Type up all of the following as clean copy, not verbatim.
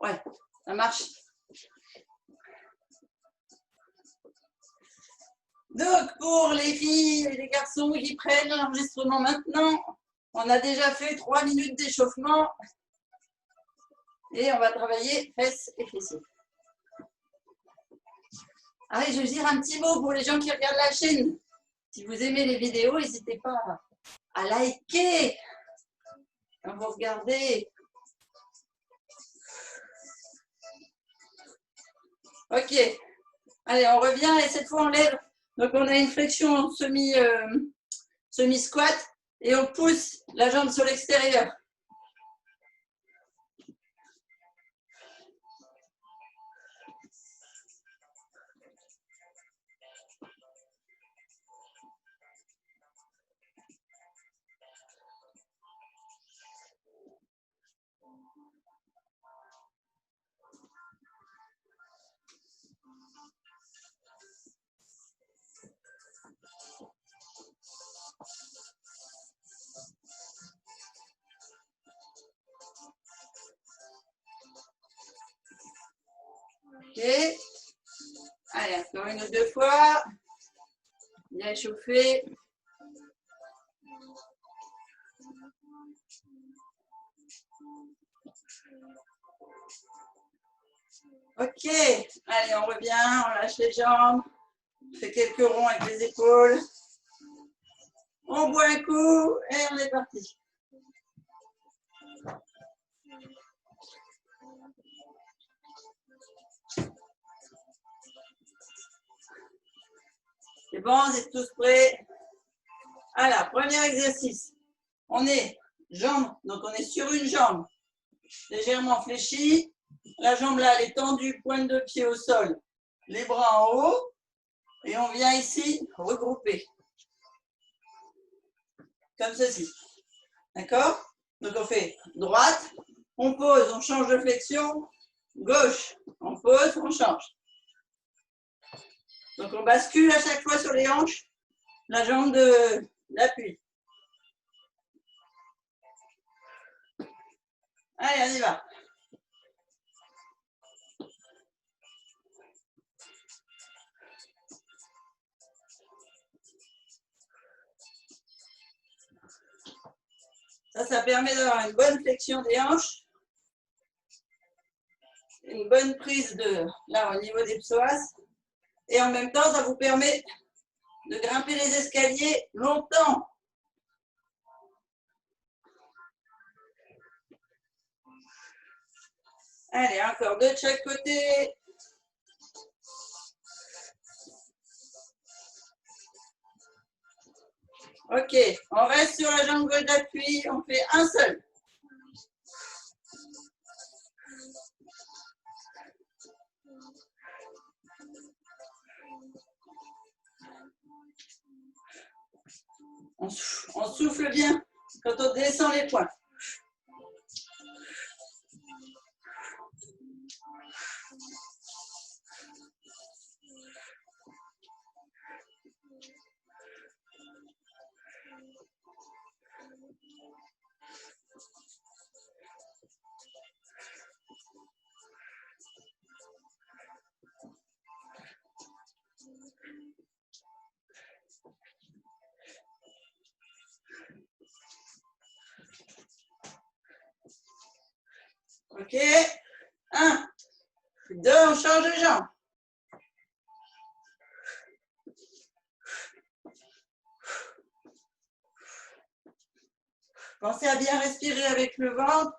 Ouais, ça marche. Donc, pour les filles et les garçons qui prennent l'enregistrement maintenant, on a déjà fait 3 minutes d'échauffement et on va travailler fesses et fessiers. Ah oui, je veux dire un petit mot pour les gens qui regardent la chaîne. Si vous aimez les vidéos, n'hésitez pas à liker quand vous regardez. Ok, allez, on revient et cette fois on lève. Donc on a une flexion semi-squat et on pousse la jambe sur l'extérieur. Ok. Allez, encore une ou deux fois. Bien échauffé. Ok. Allez, on revient, on lâche les jambes. On fait quelques ronds avec les épaules. On boit un coup et on est parti. C'est bon, vous êtes tous prêts? Alors, premier exercice. On est jambes, donc on est sur une jambe légèrement fléchie. La jambe là, elle est tendue, pointe de pied au sol, les bras en haut. Et on vient ici regrouper. Comme ceci. D'accord? Donc on fait droite, on pose, on change de flexion. Gauche, on pose, on change. Donc on bascule à chaque fois sur les hanches, la jambe d'appui. Allez, on y va. Ça permet d'avoir une bonne flexion des hanches, une bonne prise là au niveau des psoas. Et en même temps, ça vous permet de grimper les escaliers longtemps. Allez, encore deux de chaque côté. Ok, on reste sur la jambe gauche d'appui, on fait un seul. On souffle bien quand on descend les poings. Ok, 1, 2, on change de jambe. Pensez à bien respirer avec le ventre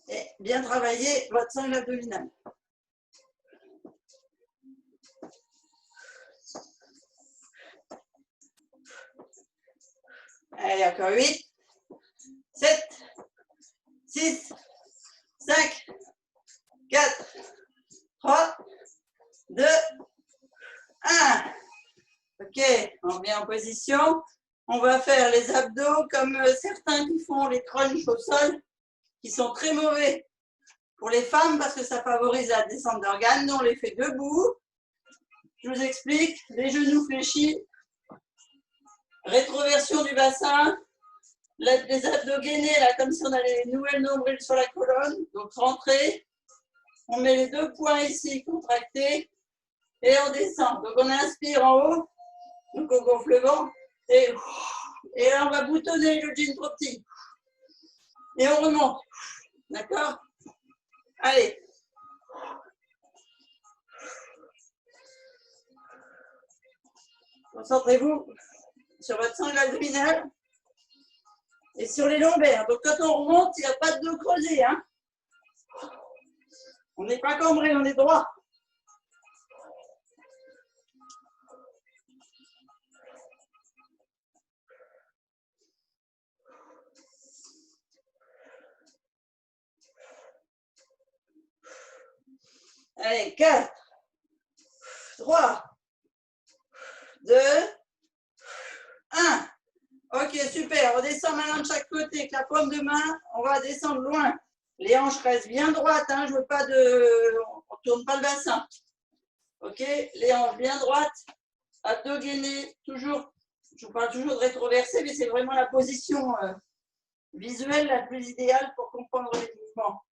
et bien travailler votre sangle abdominale. Allez, encore 8, 7, 6, 5, 4, 3, 2, 1. Ok, on revient en position. On va faire les abdos comme certains qui font les crunchs au sol, qui sont très mauvais pour les femmes parce que ça favorise la descente d'organes. Nous, on les fait debout. Je vous explique, les genoux fléchis, rétroversion du bassin, les abdos gainés, là, comme si on avait les nouvelles nombrils sur la colonne. Donc, rentrez. On met les deux poings ici, contractés. Et on descend. Donc, on inspire en haut. Donc, on gonfle le ventre. Et là, on va boutonner le jean trop petit. Et on remonte. D'accord? Allez. Concentrez-vous sur votre sangle abdominale et sur les lombaires. Donc, quand on remonte, il n'y a pas de dos creusé. Hein? On n'est pas cambré, on est droit. Allez, 4, 3, 2, 1. Ok, super. On descend maintenant de chaque côté avec la paume de main. On va descendre loin. Les hanches restent bien droites. Hein. Je veux pas de... On ne tourne pas le bassin. Ok, les hanches bien droites. Abdos gainés. Toujours. Je vous parle toujours de rétroversé, mais c'est vraiment la position visuelle la plus idéale pour comprendre les mouvements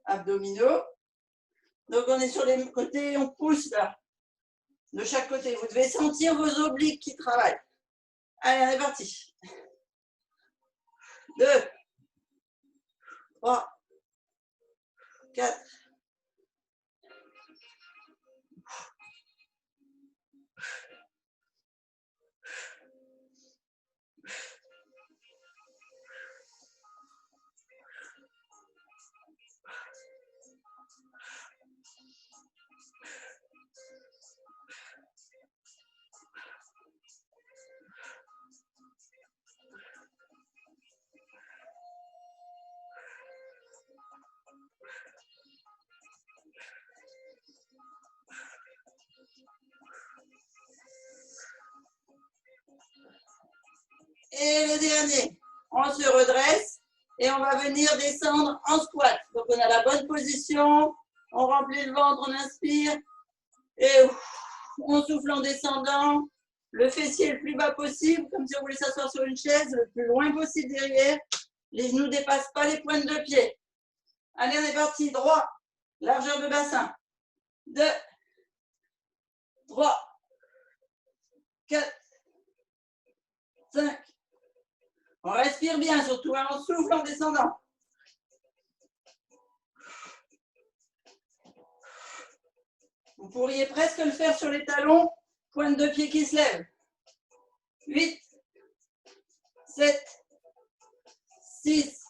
abdominaux. Donc, on est sur les côtés, on pousse là. De chaque côté. Vous devez sentir vos obliques qui travaillent. Allez, on est parti. 2, 3, 4. Et le dernier, on se redresse et on va venir descendre en squat. Donc on a la bonne position, on remplit le ventre, on inspire et on souffle en descendant. Le fessier le plus bas possible, comme si on voulait s'asseoir sur une chaise, le plus loin possible derrière. Les genoux ne dépassent pas les pointes de pied. Allez, on est parti, droit, largeur de bassin. 2, 3, 4, 5. On respire bien, surtout, hein, on souffle en descendant. Vous pourriez presque le faire sur les talons, pointe de pied qui se lève. 8, 7, 6,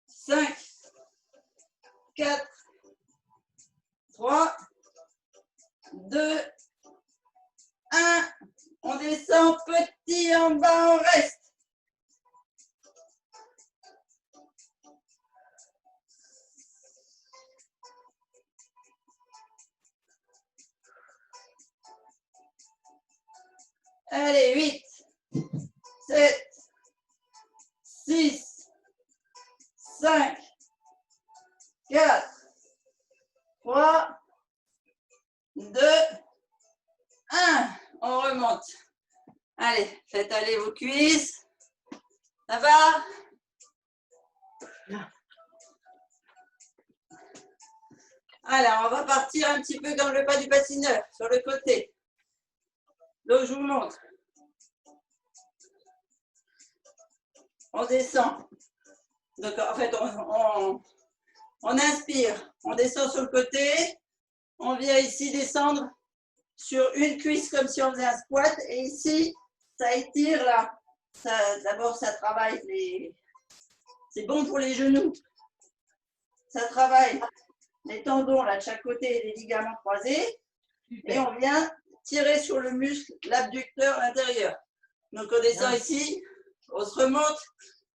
5, 4, 3, 2, 1. On descend petit en bas, on reste. Allez, 8, 7, 6, 5, 4, 3, 2, 1. On remonte. Allez, faites aller vos cuisses. Ça va? Alors, on va partir un petit peu comme le pas du patineur, sur le côté. Donc, je vous montre. On descend. Donc, en fait, on inspire. On descend sur le côté. On vient ici descendre sur une cuisse comme si on faisait un squat. Et ici, ça étire là. D'abord, ça travaille les... C'est bon pour les genoux. Ça travaille les tendons là de chaque côté et les ligaments croisés. Et on vient tirer sur le muscle, l'abducteur intérieur. Donc, on descend ici. On se remonte.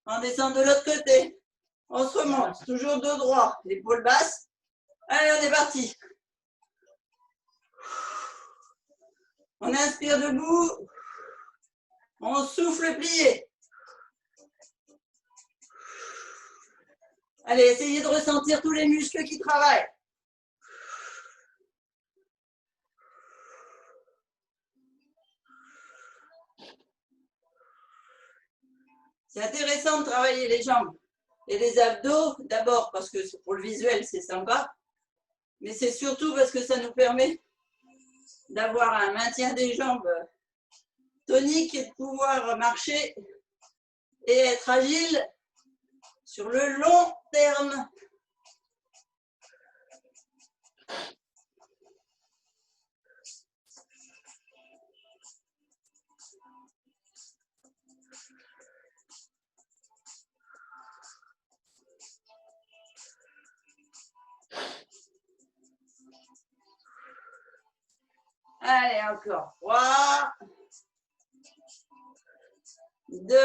On descend de l'autre côté. On se remonte. Toujours dos droit. L'épaule basse. Allez, on est parti. On inspire debout. On souffle plié. Allez, essayez de ressentir tous les muscles qui travaillent. C'est intéressant de travailler les jambes et les abdos, d'abord parce que pour le visuel, c'est sympa, mais c'est surtout parce que ça nous permet d'avoir un maintien des jambes tonique et de pouvoir marcher et être agile sur le long terme. Allez, encore 3, 2,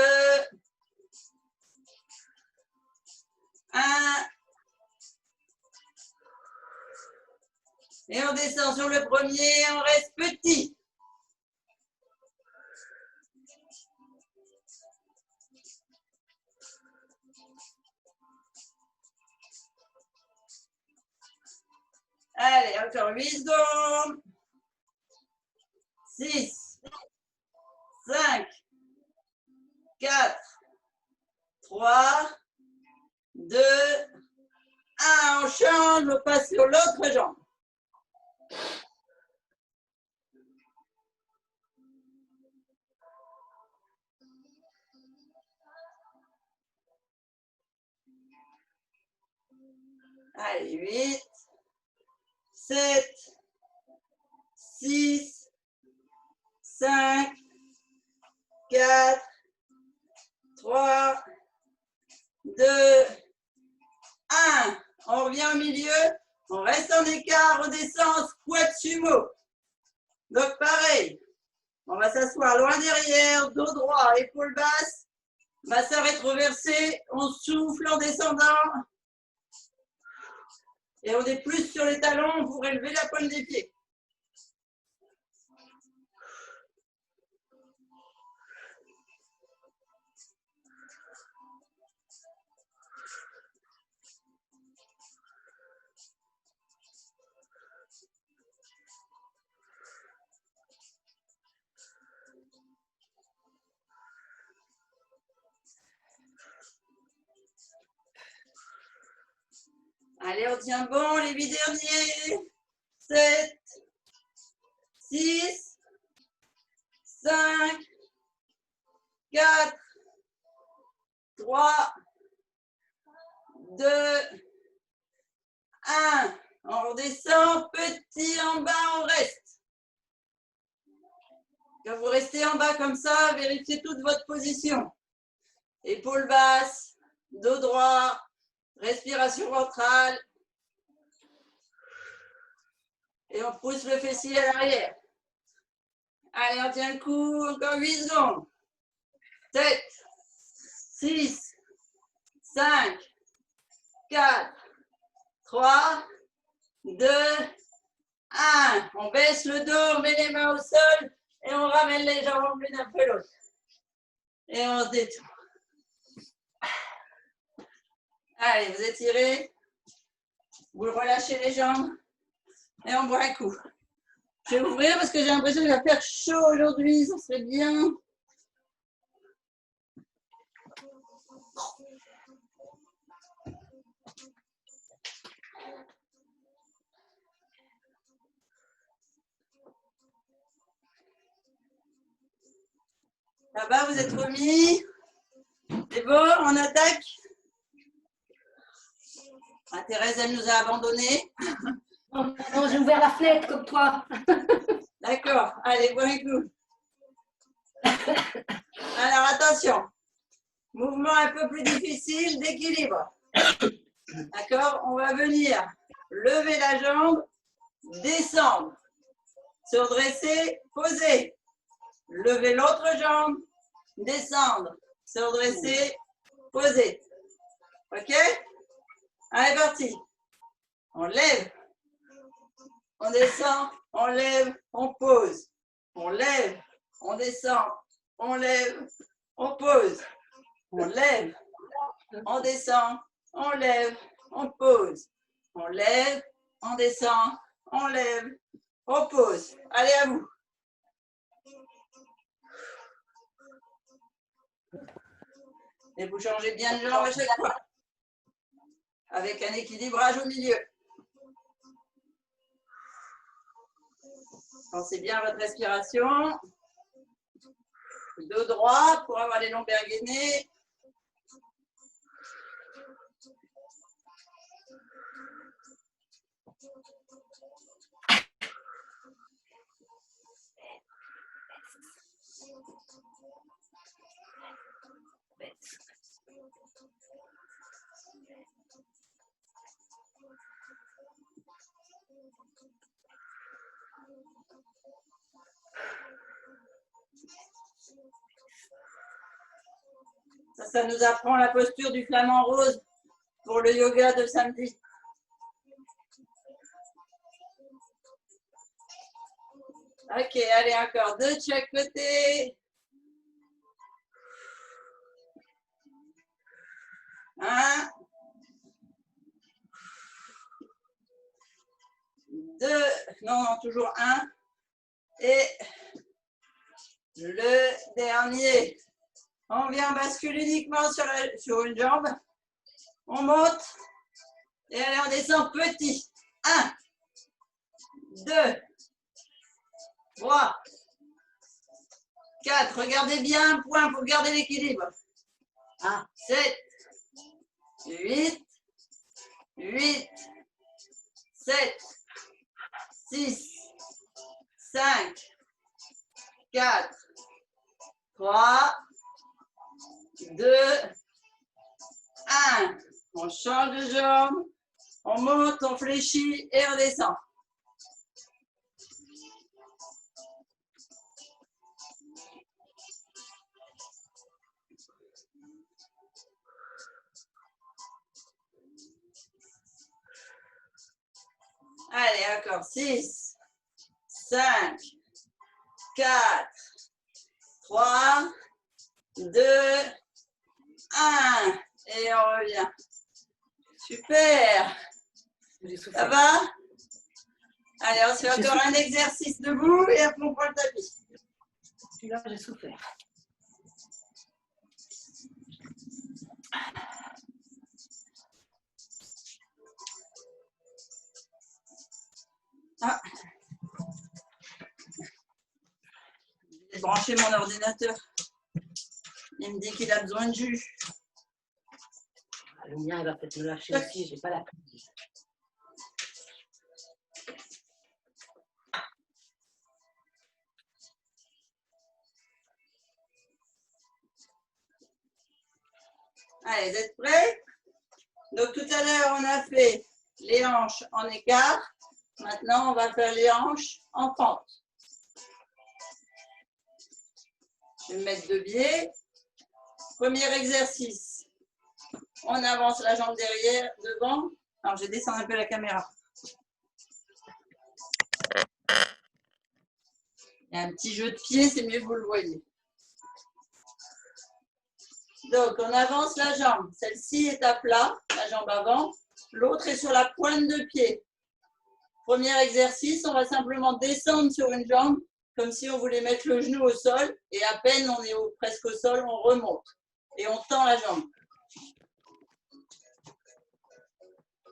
1. Et on descend sur le premier, on reste petit. Allez, encore 8 secondes. 6, 5, 4, 3, 2, 1. On change, on passe sur l'autre jambe. Allez, 8, 7, 6, 5, 4, 3, 2, 1. On revient au milieu, on reste en écart, on descend, squat sumo. Donc pareil, on va s'asseoir loin derrière, dos droit, épaule basse, bassin rétroversé, on souffle en descendant. Et on est plus sur les talons pour élever la pointe des pieds. Allez, on tient bon, les 8 derniers. 7, 6, 5, 4, 3, 2, 1. On redescend, petit en bas, on reste. Quand vous restez en bas comme ça, vérifiez toute votre position. Épaule basse, dos droit, respiration ventrale. Et on pousse le fessier à l'arrière. Allez, on tient le coup, encore 8 secondes. 7, 6, 5, 4, 3, 2, 1. On baisse le dos, on met les mains au sol et on ramène les jambes l'une après l'autre. Et on se détend. Allez, vous étirez. Vous relâchez les jambes et on boit un coup. Je vais ouvrir parce que j'ai l'impression qu'il va faire chaud aujourd'hui, ça serait bien. Là-bas, vous êtes remis. C'est bon, on attaque. Ah, Thérèse, elle nous a abandonnés. Non, j'ai ouvert la fenêtre comme toi. D'accord, allez, bon coup. Alors, attention. Mouvement un peu plus difficile d'équilibre. D'accord, on va venir lever la jambe, descendre, se redresser, poser. Lever l'autre jambe, descendre, se redresser, poser. Ok? Allez, parti. On lève, on descend, on lève, on pose. On lève, on descend, on lève, on pose. On lève, on descend, on lève, on pose. On lève, on descend, on lève, on pose. Allez, à vous. Et vous changez bien de jambe à chaque fois. Avec un équilibrage au milieu. Pensez bien à votre respiration. Dos droit pour avoir les lombaires gainés. Ça nous apprend la posture du flamant rose pour le yoga de samedi. Ok, allez, encore 2 de chaque côté. 1, 2, non, toujours 1. Et le dernier. On vient basculer uniquement sur une jambe. On monte. Et allez, on descend petit. 1, 2, 3, 4. Regardez bien un point pour garder l'équilibre. 7, 8, 7, 6, 5, 4, 3, 2, 1. On change de jambe, on monte, on fléchit et on descend. Allez, encore 6, 5, 4, 3, 2, 1. Et on revient. Super. Ça va? Allez, on se fait encore un exercice debout et après on prend le tapis. Celui-là, j'ai souffert. Ah. J'ai branché mon ordinateur. Il me dit qu'il a besoin de jus. Le mien, il va peut-être me lâcher aussi, j'ai pas la prise. Allez, vous êtes prêts? Donc tout à l'heure, on a fait les hanches en écart. Maintenant, on va faire les hanches en pente. Je vais me mettre de biais. Premier exercice. On avance la jambe derrière, devant. Alors, je descends un peu la caméra. Il y a un petit jeu de pied, c'est mieux que vous le voyez. Donc, on avance la jambe. Celle-ci est à plat, la jambe avant. L'autre est sur la pointe de pied. Premier exercice, on va simplement descendre sur une jambe, comme si on voulait mettre le genou au sol. Et à peine on est presque au sol, on remonte. Et on tend la jambe.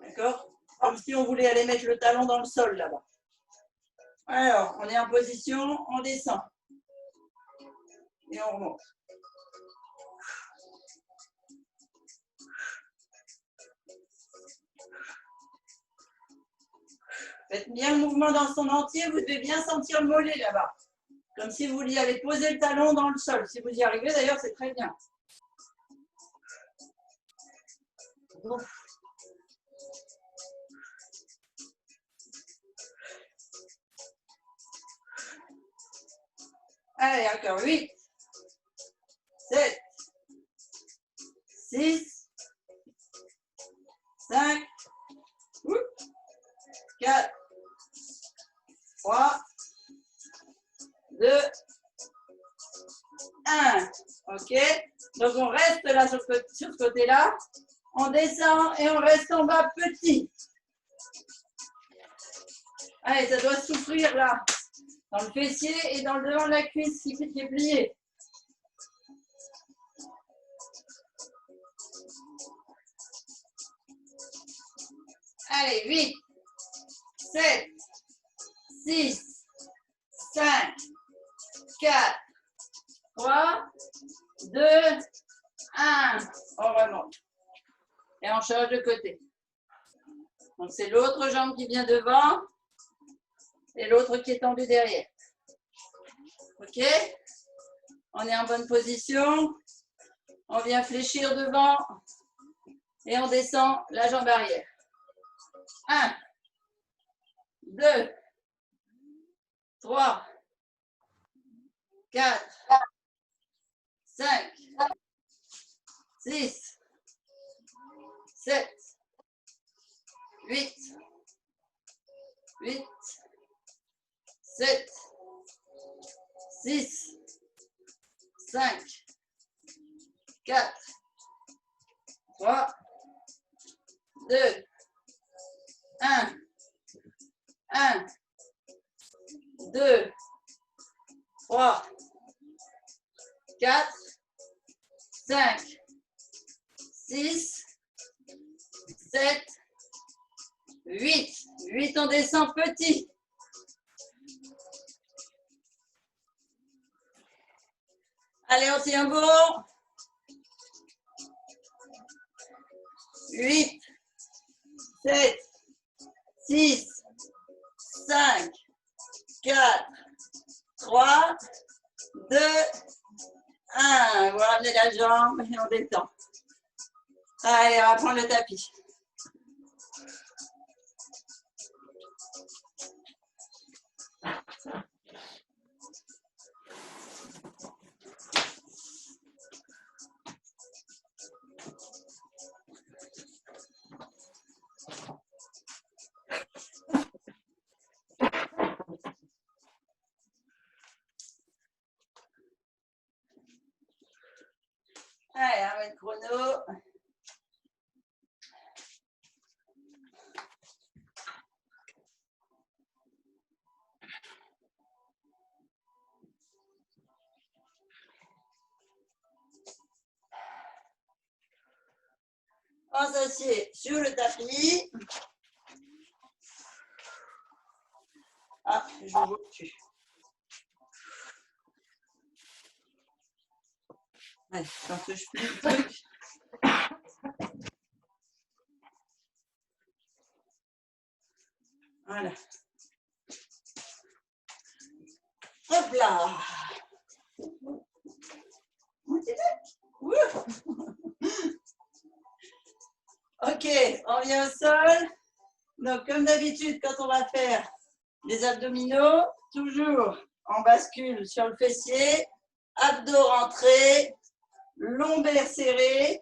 D'accord? Comme si on voulait aller mettre le talon dans le sol là-bas. Alors, on est en position, on descend. Et on remonte. Faites bien le mouvement dans son entier, vous devez bien sentir le mollet là-bas. Comme si vous vouliez aller poser le talon dans le sol. Si vous y arrivez, d'ailleurs, c'est très bien. Allez, encore 8, 7, 6, 5, 4, 3, 2, 1. OK? Donc, on reste là sur ce côté-là. On descend et on reste en bas petit. Allez, ça doit souffrir là, dans le fessier et dans le devant de la cuisse qui est plié. Allez, 8, 7, 6, 5, 4, 3, 2, 1. On remonte. Et on change de côté. Donc, c'est l'autre jambe qui vient devant et l'autre qui est tendue derrière. OK? On est en bonne position. On vient fléchir devant et on descend la jambe arrière. 1, 2, 3, 4, 5, 6, 7, 8, 8, 7, 6, 5, 4, 3, 2, 1, 1, 2, 3, 4, 5, 6, 7, 8. 8, on descend petit. Allez, on tient bon. 8, 7, 6, 5, 4, 3, 2, 1. Vous ramenez la jambe et on détend. Allez, on va prendre le tapis. Allez, on met le chrono. On s'assied sur le tapis. Ah, je joue dessus. Ouais, j'en touche plus le truc. Voilà. Hop là. Ok, on vient au sol. Donc, comme d'habitude, quand on va faire les abdominaux, toujours on bascule sur le fessier, abdos rentrés, lombaire serré.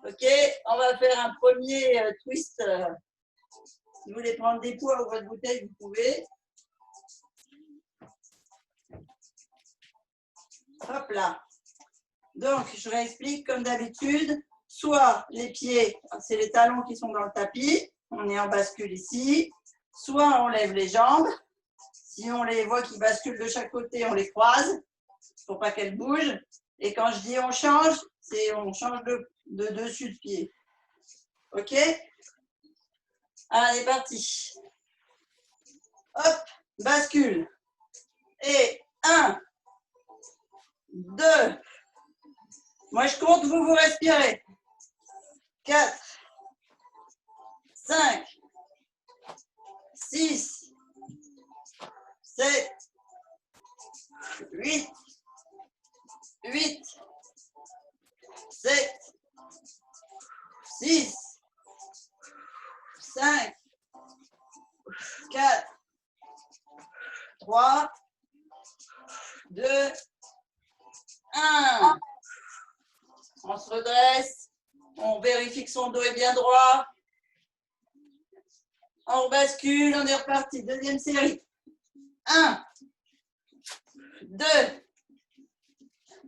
Ok, on va faire un premier twist. Si vous voulez prendre des poids ou votre bouteille, vous pouvez. Hop là. Donc, je réexplique comme d'habitude. Soit les pieds, c'est les talons qui sont dans le tapis. On est en bascule ici. Soit on lève les jambes. Si on les voit qui basculent de chaque côté, on les croise pour pas qu'elles bougent. Et quand je dis on change, c'est on change de dessus de pied. Ok? Allez, parti. Hop, bascule. Et 1, 2. Moi, je compte, vous respirez. 4, 5, 6, 7, 8, 8, 7, 6, 5, 4, 3, 2, 1. On se redresse. On vérifie que son dos est bien droit. On bascule, on est reparti. Deuxième série. 1, 2,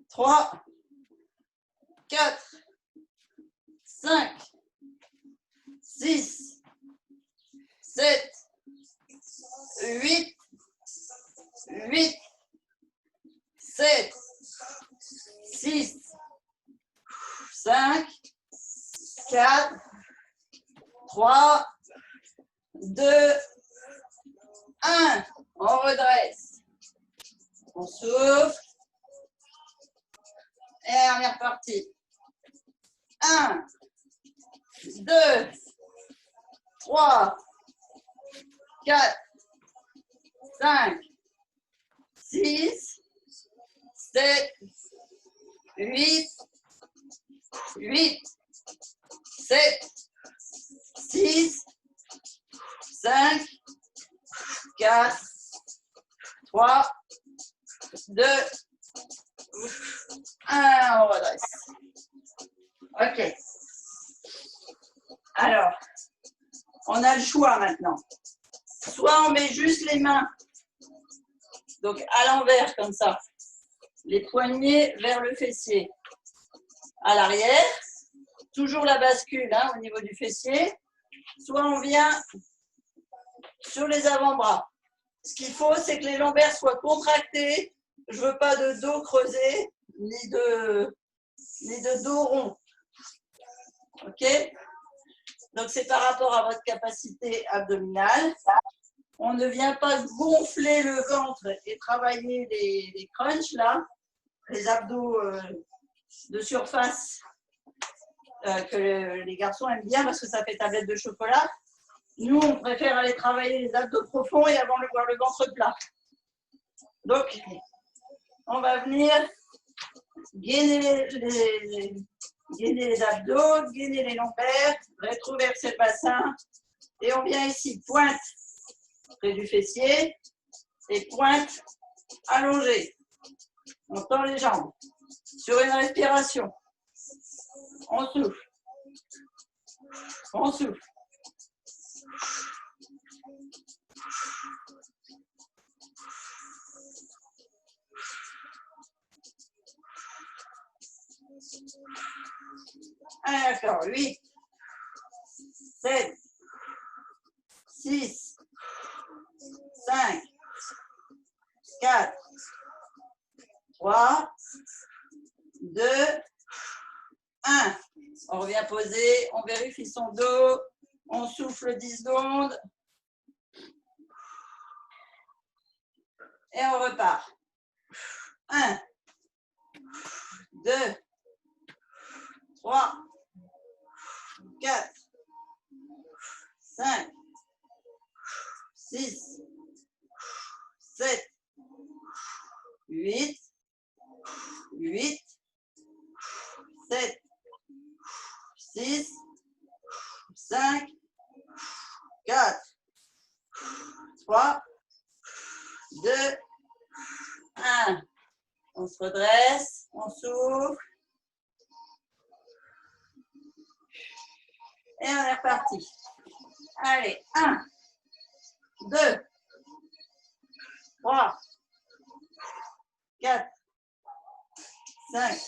3, 4, 5, 6, 7, 8, 8, 7, 6, 5, 4, 3, 2, 1. On redresse. On souffle. Et on est reparti. 1, 2, 3, 4, 5, 6, 7, 8, 7, 6, 5, 4, 3, 2, 1, on redresse. Ok. Alors, on a le choix maintenant. Soit on met juste les mains, donc à l'envers comme ça, les poignets vers le fessier, à l'arrière, toujours la bascule hein, au niveau du fessier, soit on vient sur les avant-bras. Ce qu'il faut, c'est que les lombaires soient contractés. Je ne veux pas de dos creusé, ni de dos rond. Ok? Donc, c'est par rapport à votre capacité abdominale. On ne vient pas gonfler le ventre et travailler les crunchs, là, les abdos de surface que les garçons aiment bien parce que ça fait tablette de chocolat. Nous, on préfère aller travailler les abdos profonds et avoir le ventre plat. Donc, on va venir gainer les abdos, gainer les lombaires, rétroverser le bassin. Et on vient ici, pointe près du fessier et pointe allongée. On tend les jambes. Sur une respiration, on souffle. On souffle. D'accord, 8, 7, 6, 5, 4, 3, 2, 1. On revient poser, on vérifie son dos, on souffle 10 secondes et on repart. 1, 2, 3, 4, 5, 6, 7, 8, 7, 6, 5, 4, 3, 2, 1. On se redresse, on souffle. Et on est reparti. Allez, 1, 2, 3, 4, 5,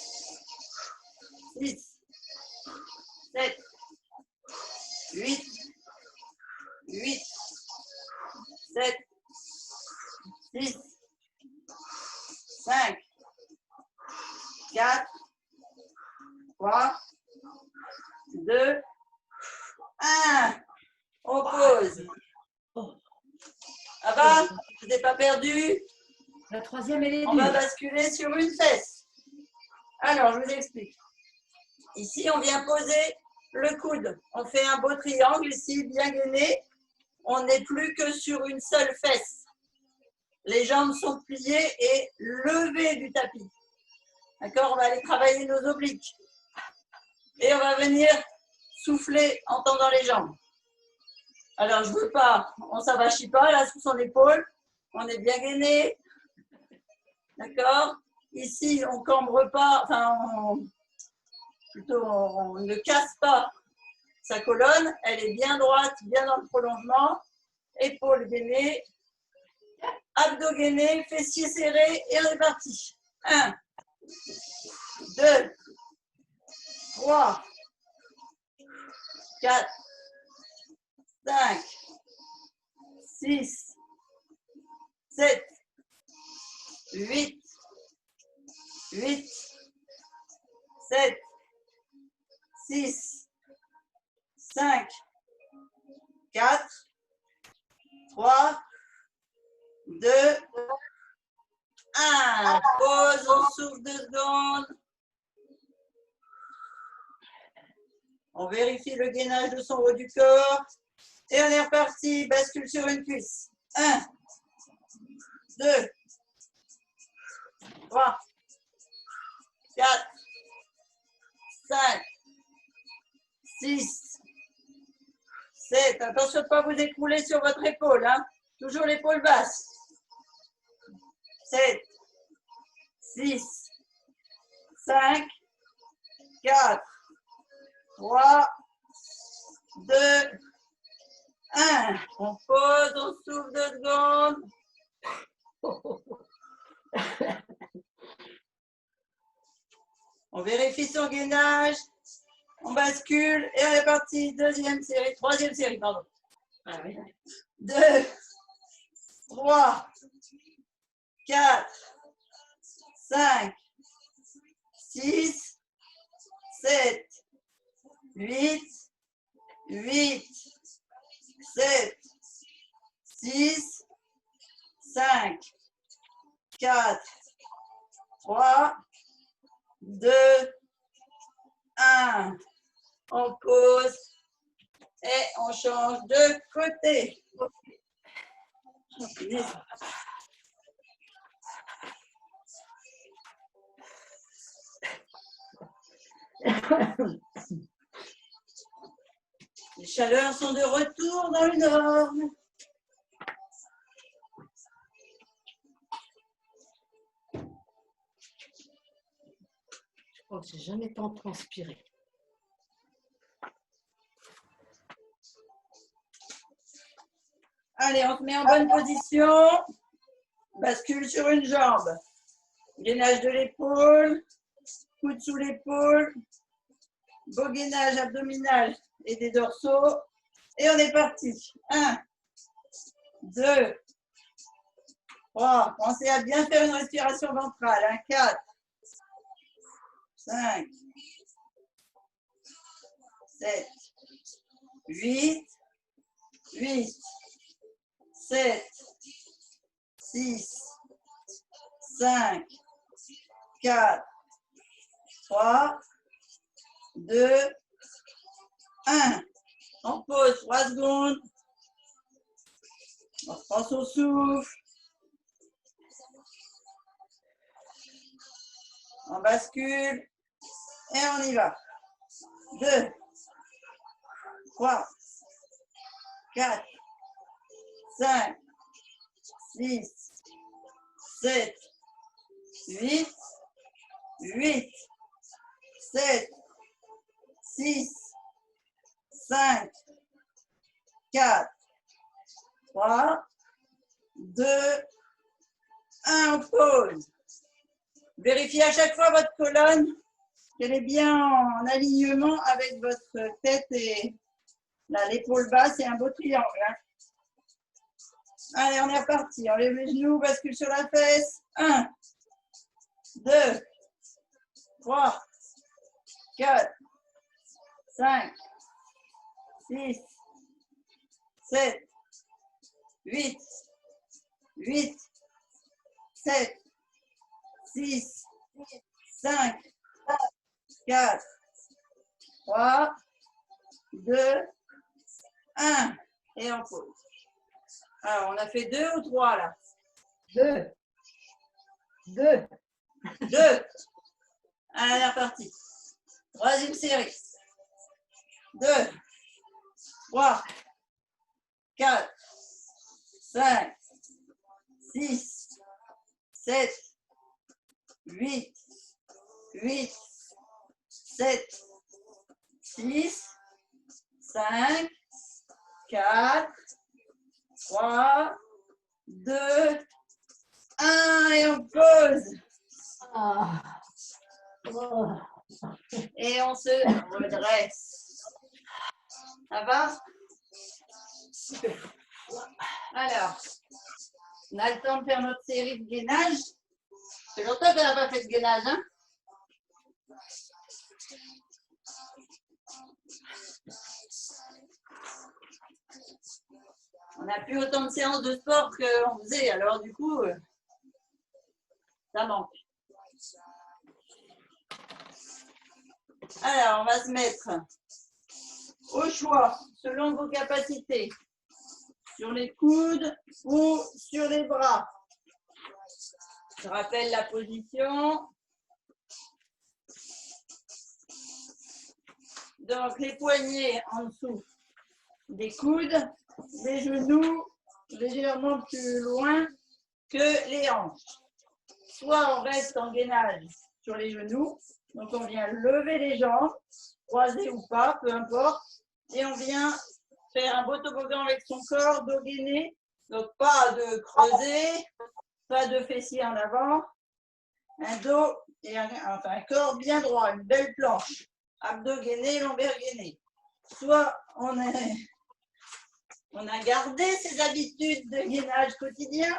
6, 7, 8, 7, 6, 5, 4, 3, 2, 1. On pose. Ah bah, je n'ai pas perdu. La troisième, elle est On va dure. basculer sur une fesse. Alors, je vous explique. Ici, on vient poser le coude. On fait un beau triangle ici, bien gainé. On n'est plus que sur une seule fesse. Les jambes sont pliées et levées du tapis. D'accord? On va aller travailler nos obliques. Et on va venir souffler en tendant les jambes. Alors, je ne veux pas, on ne s'avachit pas là sous son épaule. On est bien gainé. D'accord? Ici, on ne cambre pas, enfin, on ne casse pas sa colonne. Elle est bien droite, bien dans le prolongement. Épaules gainées, abdos gainés, fessiers serrés et on est parti. 1, 2, 3, 4, 5, 6, 7, 8, 7, 6, 5, 4, 3, 2, 1. Pause, on souffle 2 secondes. On vérifie le gainage de son haut du corps. Et on est reparti. Bascule sur une cuisse. 1, 2, 3, 4, 5, 6, 7. Attention de ne pas vous écrouler sur votre épaule. Hein. Toujours l'épaule basse. 7, 6, 5, 4, 3, 2, 1. On pose, on souffle 2 secondes. On vérifie son gainage. On bascule et on est parti. Troisième série, pardon. 2, 3, 4, 5, 6, 7, 8, 7, 6, 5, 4, 3, 2, 1. On pose et on change de côté. Les chaleurs sont de retour dans le nord. Je crois que j'ai jamais tant transpiré. Allez, on se met en bonne position. Bascule sur une jambe. Gainage de l'épaule. Coude sous l'épaule. Beau gainage abdominal et des dorsaux. Et on est parti. 1, 2, 3. Pensez à bien faire une respiration ventrale. 4, 5, 7, 8, 7, 6, 5, 4, 3, 2, 1. On pose 3 secondes. On reprend son souffle. On bascule et on y va. 2, 3, 4, 5, 6, 7, 8, 7, 6, 5, 4, 3, 2, 1. On pause. Vérifiez à chaque fois votre colonne, qu'elle est bien en alignement avec votre tête et l'épaule basse et un beau triangle. Hein. Allez, on est reparti. On lève les genoux, bascule sur la fesse. 1, 2, 3, 4, 5, 6, 7, 8, 7, 6, 5, 4, 3, 2, 1. Et on pose. Alors, on a fait 2 ou 3 là? 2. 2. 2. Allez, reparti. Troisième série. 2, 3, 4, 5, 6, 7, 8, 7, 6, 5, 4, 3, 2, 1 et on pose. Ah. Oh. Et on se redresse. Ça va? Alors, on a le temps de faire notre série de gainage. Ça fait longtemps qu'on n'a pas fait de gainage, hein? On n'a plus autant de séances de sport qu'on faisait, alors du coup, ça manque. Alors, on va se mettre au choix, selon vos capacités, sur les coudes ou sur les bras. Je rappelle la position. Donc, les poignets en dessous des coudes, les genoux légèrement plus loin que les hanches. Soit on reste en gainage sur les genoux, donc on vient lever les jambes, croisées ou pas, peu importe, et on vient faire un beau toboggan avec son corps, dos gainé, donc pas de creuser, pas de fessiers en avant, un dos et un corps bien droit, une belle planche, abdos gainés, lombaires gainés. Soit on a gardé ces habitudes de gainage quotidien,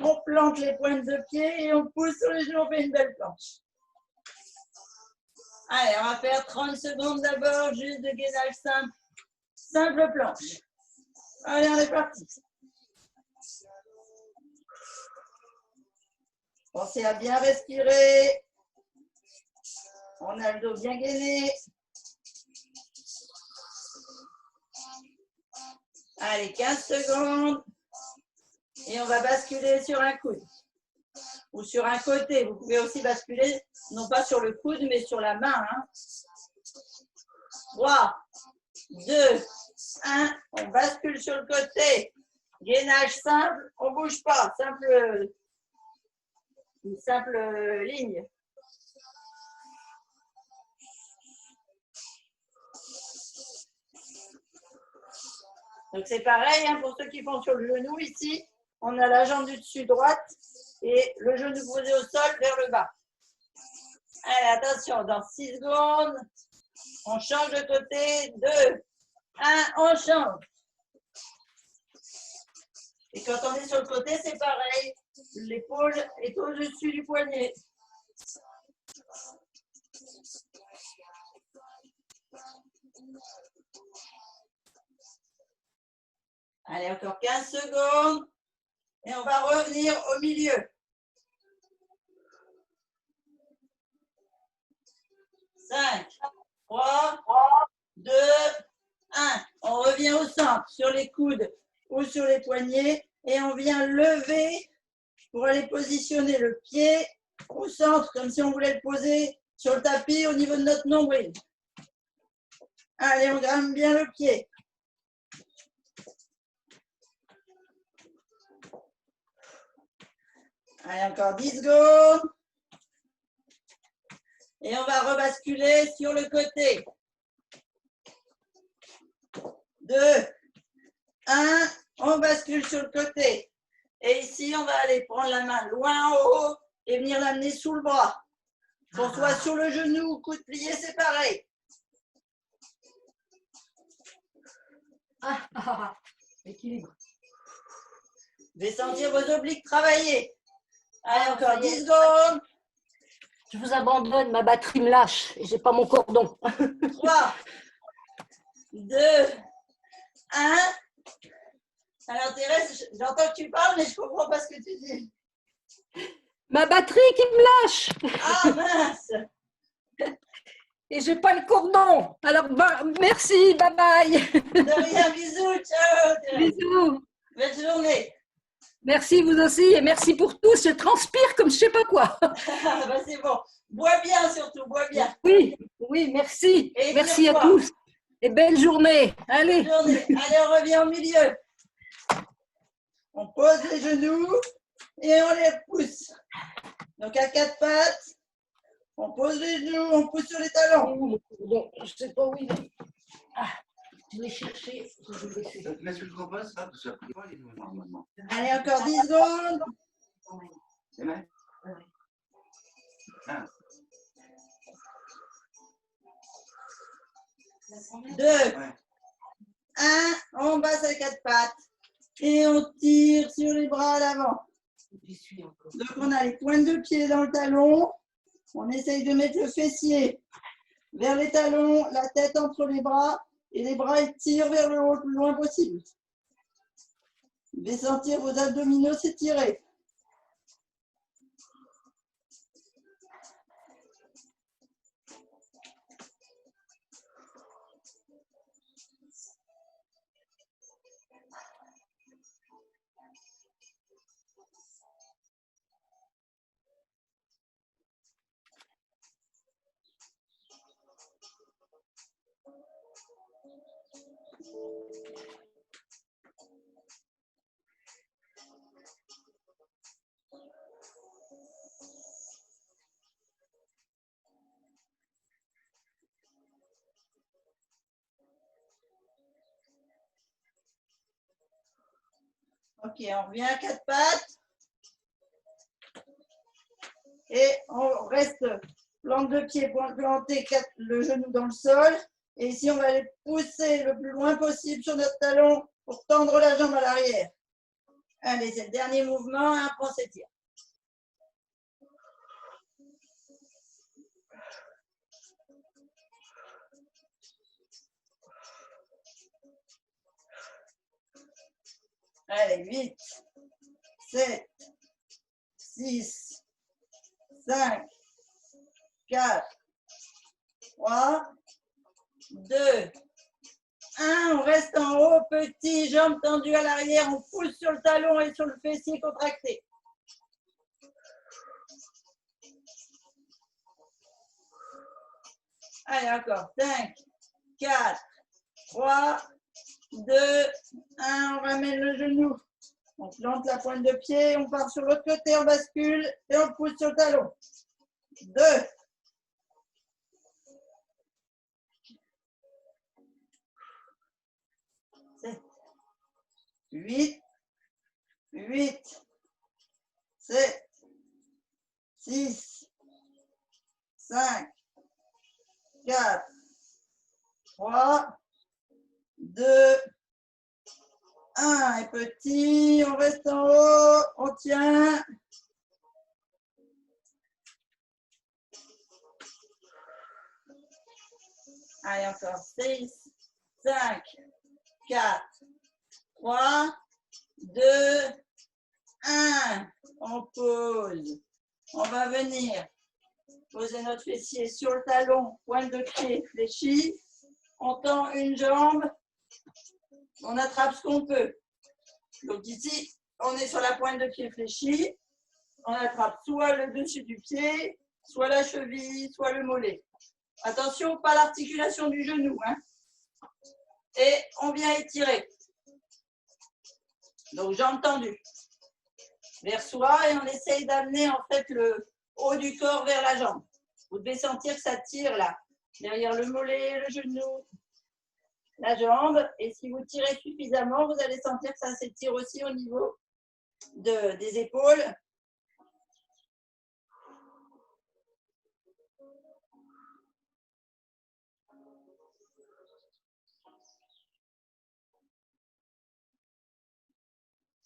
on plante les pointes de pied et on pousse sur les genoux, on fait une belle planche. Allez, on va faire 30 secondes d'abord, juste de gainage simple, simple planche. Allez, on est parti. Pensez à bien respirer. On a le dos bien gainé. Allez, 15 secondes. Et on va basculer sur un coude. Ou sur un côté. Vous pouvez aussi basculer, non pas sur le coude, mais sur la main. 3, 2, 1. On bascule sur le côté. Gainage simple. On ne bouge pas. Une simple ligne. Donc c'est pareil pour ceux qui font sur le genou ici. On a la jambe du dessus droite et le genou posé au sol vers le bas. Allez, attention, dans 6 secondes, on change de côté. 2, 1, on change. Et quand on est sur le côté, c'est pareil. L'épaule est au-dessus du poignet. Allez, encore 15 secondes. Et on va revenir au milieu. 5, 3, 2, 1. On revient au centre, sur les coudes ou sur les poignets. Et on vient lever pour aller positionner le pied au centre, comme si on voulait le poser sur le tapis au niveau de notre nombril. Allez, on grimpe bien le pied. Allez, encore 10 secondes. Et on va rebasculer sur le côté. 2, 1. On bascule sur le côté. Et ici, on va aller prendre la main loin en haut et venir l'amener sous le bras. Qu'on soit sur le genou, coude plié, c'est pareil. Équilibre. Vous allez sentir vos obliques travailler. Allez, encore 10 secondes. Je vous abandonne, ma batterie me lâche et j'ai pas mon cordon. 3, 2, 1. Alors Thérèse, j'entends que tu parles, mais je ne comprends pas ce que tu dis. Ma batterie qui me lâche. Ah mince. Et j'ai pas le cordon. Alors, merci, bye bye. De rien, bisous, ciao Thérèse. Bisous. Belle journée. Merci, vous aussi, et merci pour tout. Je transpire comme je sais pas quoi. Ah, bah, c'est bon. Bois bien surtout, bois bien. Oui, oui, merci. Et merci à tire-toi. tous. Et belle journée. Allez. Belle journée. Allez, on revient au milieu. On pose les genoux et on les pousse. Donc à 4 pattes, on pose les genoux, on pousse sur les talons. Bon, je sais pas où il est. Ah, je vais chercher. Mais tu le proposes, ça, parce que après, il est normalement. Allez, encore 10 secondes. C'est vrai? Ah. 2, Ouais. 1, on passe à 4 pattes. Et on tire sur les bras à l'avant. Donc on a les pointes de pied dans le talon. On essaye de mettre le fessier vers les talons, la tête entre les bras. Et les bras ils tirent vers le haut le plus loin possible. Vous devez sentir vos abdominaux s'étirer. Ok, on revient à quatre pattes. Et on reste plante de pied, point planté, le genou dans le sol. Et ici, on va aller pousser le plus loin possible sur notre talon pour tendre la jambe à l'arrière. Allez, c'est le dernier mouvement. Et après, on s'étire. Allez, 8, 7, 6, 5, 4, 3, 2, 1. On reste en haut, petit, jambes tendues à l'arrière. On pousse sur le talon et sur le fessier contracté. Allez, encore. 5, 4, 3, 2, 1. On ramène le genou. On plante la pointe de pied. On part sur l'autre côté, on bascule et on pousse sur le talon. 2. 7, 8, 7, 6, 5, 4, 3, 2, 1. Et petit, on reste en haut, on tient. Allez, encore 6, 5, 4, 3, 2, 1. On pose. On va venir poser notre fessier sur le talon, pointe de pied fléchie. On tend une jambe. On attrape ce qu'on peut. Donc ici, on est sur la pointe de pied fléchie. On attrape soit le dessus du pied, soit la cheville, soit le mollet. Attention, pas l'articulation du genou. Hein. Et on vient étirer. Donc, jambes tendues vers soi et on essaye d'amener en fait le haut du corps vers la jambe. Vous devez sentir que ça tire là, derrière le mollet, le genou, la jambe. Et si vous tirez suffisamment, vous allez sentir que ça s'étire aussi au niveau des épaules.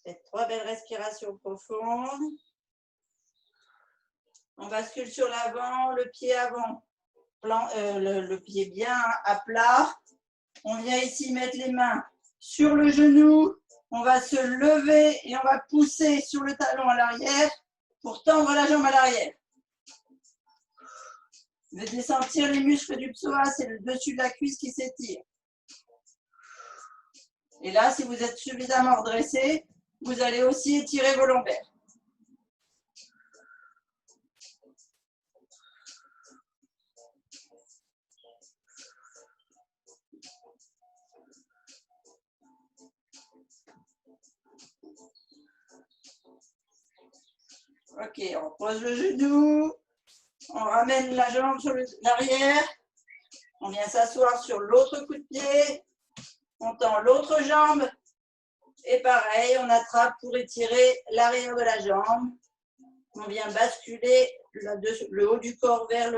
Faites 3 belles respirations profondes. On bascule sur l'avant, le pied avant, le pied bien à plat. On vient ici mettre les mains sur le genou. On va se lever et on va pousser sur le talon à l'arrière pour tendre la jambe à l'arrière. Vous devez sentir les muscles du psoas, c'est le dessus de la cuisse qui s'étire. Et là, si vous êtes suffisamment redressé, vous allez aussi étirer vos lombaires. Ok, on pose le genou, on ramène la jambe sur l'arrière, on vient s'asseoir sur l'autre coup de pied, on tend l'autre jambe et pareil, on attrape pour étirer l'arrière de la jambe. On vient basculer le haut du corps vers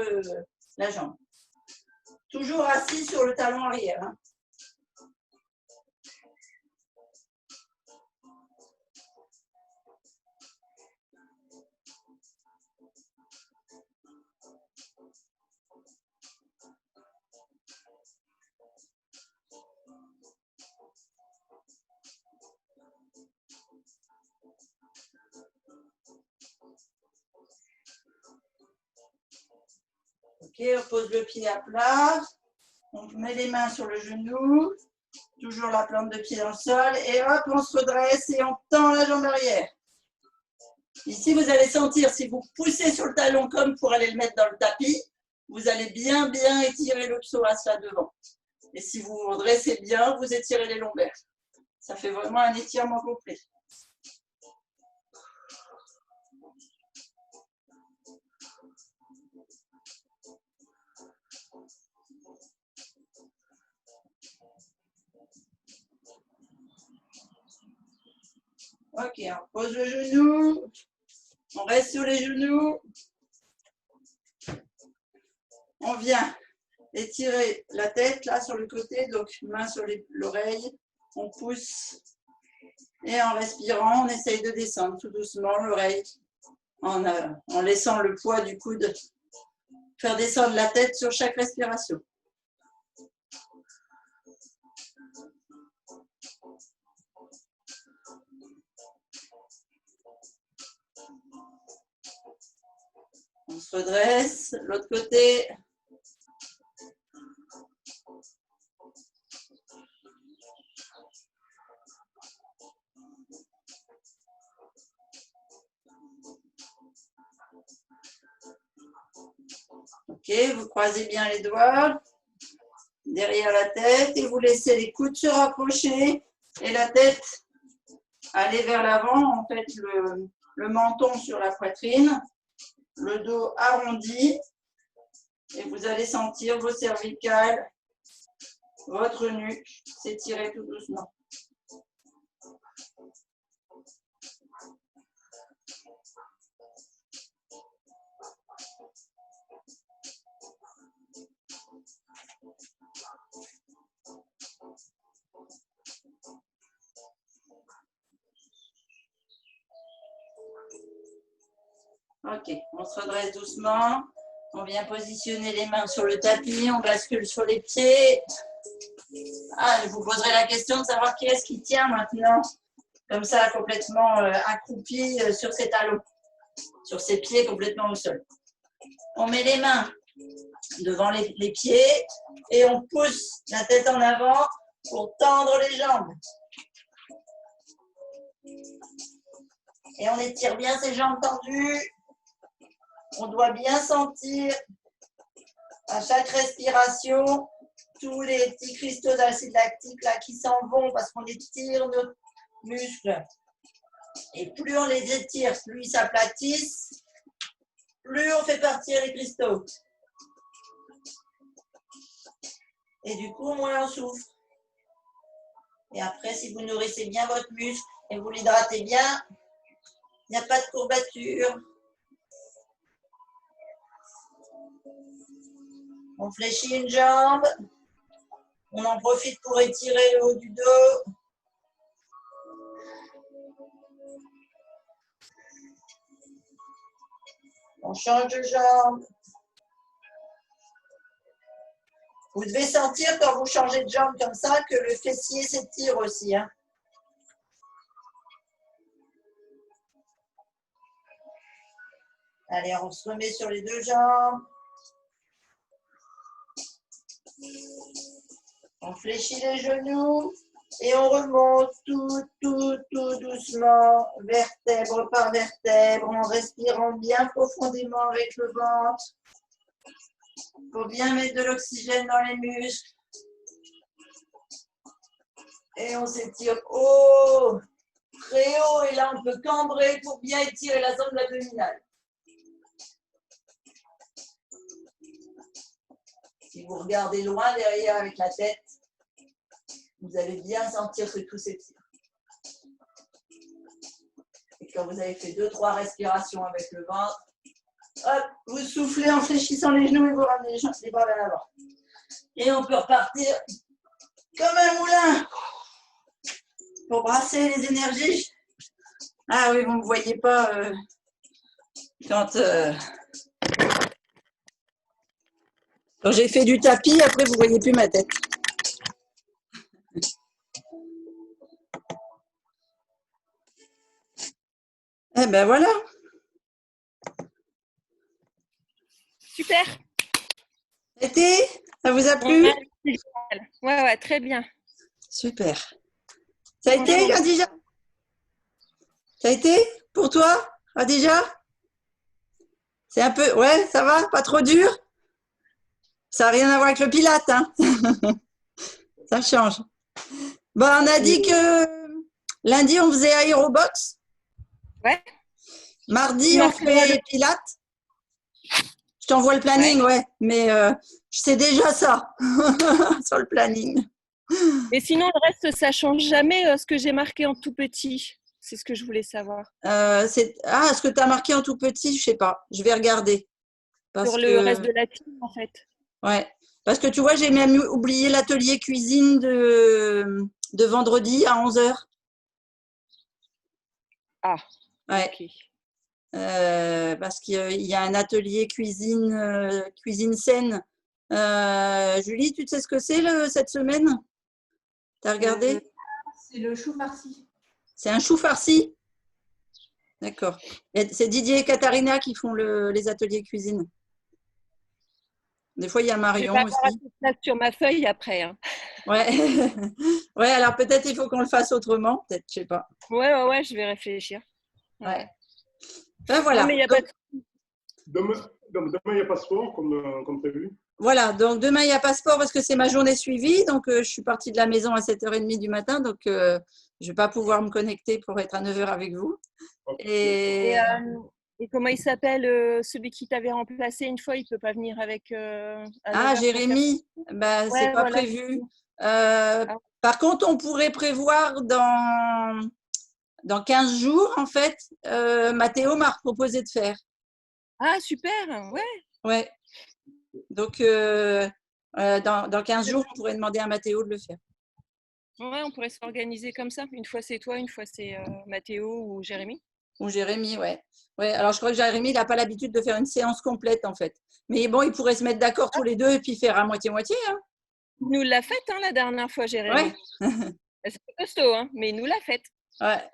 la jambe. Toujours assis sur le talon arrière. Hein. on pose le pied à plat. On met les mains sur le genou. Toujours la plante de pied dans le sol. Et hop, on se redresse et on tend la jambe arrière. Ici, vous allez sentir, si vous poussez sur le talon comme pour aller le mettre dans le tapis, vous allez bien étirer le psoas là devant. Et si vous vous redressez bien, vous étirez les lombaires. Ça fait vraiment un étirement complet. Ok, on pose le genou. On reste sur les genoux. On vient étirer la tête là sur le côté, donc main sur l'oreille. On pousse. Et en respirant, on essaye de descendre tout doucement l'oreille en laissant le poids du coude faire descendre la tête sur chaque respiration. On se redresse, l'autre côté. Ok, vous croisez bien les doigts derrière la tête et vous laissez les coudes se rapprocher et la tête aller vers l'avant, en fait le menton sur la poitrine, le dos arrondi et vous allez sentir vos cervicales, votre nuque s'étirer tout doucement. Ok, on se redresse doucement. On vient positionner les mains sur le tapis, on bascule sur les pieds. Ah, je vous poserai la question de savoir qui est-ce qui tient maintenant, comme ça, complètement accroupi sur ses talons, sur ses pieds complètement au sol. On met les mains devant les pieds et on pousse la tête en avant pour tendre les jambes. Et on étire bien ses jambes tendues. On doit bien sentir à chaque respiration tous les petits cristaux d'acide lactique là qui s'en vont parce qu'on étire nos muscles. Et plus on les étire, plus ils s'aplatissent, plus on fait partir les cristaux. Et du coup, moins on souffre. Et après, si vous nourrissez bien votre muscle et vous l'hydratez bien, il n'y a pas de courbature. On fléchit une jambe. On en profite pour étirer le haut du dos. On change de jambe. Vous devez sentir quand vous changez de jambe comme ça que le fessier s'étire aussi. Hein. Allez, on se remet sur les deux jambes. On fléchit les genoux et on remonte tout doucement, vertèbre par vertèbre, en respirant bien profondément avec le ventre. Pour bien mettre de l'oxygène dans les muscles. Et on s'étire haut, très haut. Et là, on peut cambrer pour bien étirer la zone abdominale. Si vous regardez loin derrière avec la tête, vous allez bien sentir que tout s'étire. Et quand vous avez fait 2-3 respirations avec le ventre, hop, vous soufflez en fléchissant les genoux et vous ramenez les bras vers l'avant. Et on peut repartir comme un moulin pour brasser les énergies. Ah oui, vous ne me voyez pas quand j'ai fait du tapis, après vous ne voyez plus ma tête. Eh ben voilà. Super. Été, ça vous a plu? Ouais, c'est génial. Ouais, très bien. Super. Ça a été, Franchement. Khadija? Ça a été pour toi, Khadija? C'est un peu, ouais, ça va? Pas trop dur? Ça n'a rien à voir avec le pilate, hein? Ça change. Bon, on a dit que lundi, on faisait aérobox. Ouais. Mardi, on fait pilates. Je t'envoie le planning, ouais. Mais je sais déjà ça sur le planning. Et sinon, le reste, ça change jamais ce que j'ai marqué en tout petit. C'est ce que je voulais savoir. Ce que tu as marqué en tout petit, je sais pas. Je vais regarder. Sur le reste de la team, en fait. Ouais. Parce que tu vois, j'ai même oublié l'atelier cuisine de vendredi à 11h. Ah. Ouais. Okay. Parce qu'il y a un atelier cuisine, cuisine saine. Julie, tu sais ce que c'est cette semaine? Tu as regardé? C'est le chou farci. C'est un chou farci? D'accord. C'est Didier et Katharina qui font les ateliers cuisine. Des fois, il y a Marion aussi. Je vais pas sur ma feuille après. Hein. Ouais. Ouais, alors peut-être il faut qu'on le fasse autrement. Peut-être, je sais pas. Ouais, je vais réfléchir. Ouais. Ben voilà. Non, mais il y a pas de... Demain, il n'y a pas sport comme prévu. Voilà, donc demain, il n'y a pas sport parce que c'est ma journée suivie. Donc, je suis partie de la maison à 7h30 du matin. Donc, je ne vais pas pouvoir me connecter pour être à 9h avec vous. Okay. Et comment il s'appelle celui qui t'avait remplacé une fois? Il ne peut pas venir avec… Jérémy, bah, ouais, c'est pas prévu. Par contre, on pourrait prévoir dans 15 jours, en fait, Mathéo m'a proposé de faire. Ah, super, ouais. Ouais. Donc, dans 15 jours, on pourrait demander à Mathéo de le faire. Ouais, on pourrait s'organiser comme ça. Une fois, c'est toi, une fois, c'est Mathéo ou Jérémy. Ou Jérémy, ouais. Ouais. Alors, je crois que Jérémy, il n'a pas l'habitude de faire une séance complète, en fait. Mais bon, ils pourraient se mettre d'accord tous les deux et puis faire à moitié-moitié. Hein. Il nous l'a faite la dernière fois, Jérémy. Ouais. C'est costaud, hein, mais il nous l'a faite. Ouais.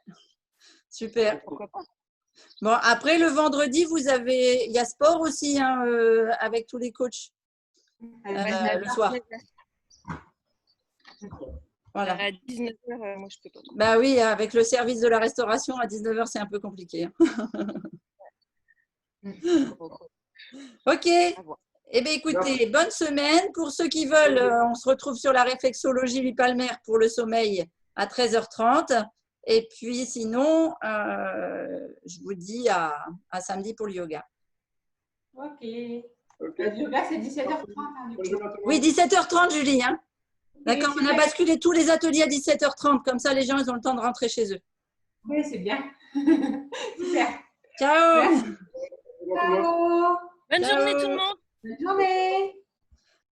Super. Pourquoi pas? Bon, après, le vendredi, il y a sport aussi hein, avec tous les coachs le soir. Voilà. À 19h, moi, je peux pas. Bah oui, avec le service de la restauration, à 19h, c'est un peu compliqué. Hein. Ok. Eh bien, écoutez, bonne semaine. Pour ceux qui veulent, on se retrouve sur la réflexologie Louis-Palmer pour le sommeil à 13h30. Et puis, sinon, je vous dis à samedi pour le yoga. Ok. Le yoga, c'est 17h30. Hein, du coup. Oui, 17h30, Julie. Hein. D'accord, on a basculé tous les ateliers à 17h30. Comme ça, les gens, ils ont le temps de rentrer chez eux. Oui, c'est bien. Super. Ciao. Merci. Ciao. Bonne journée tout le monde.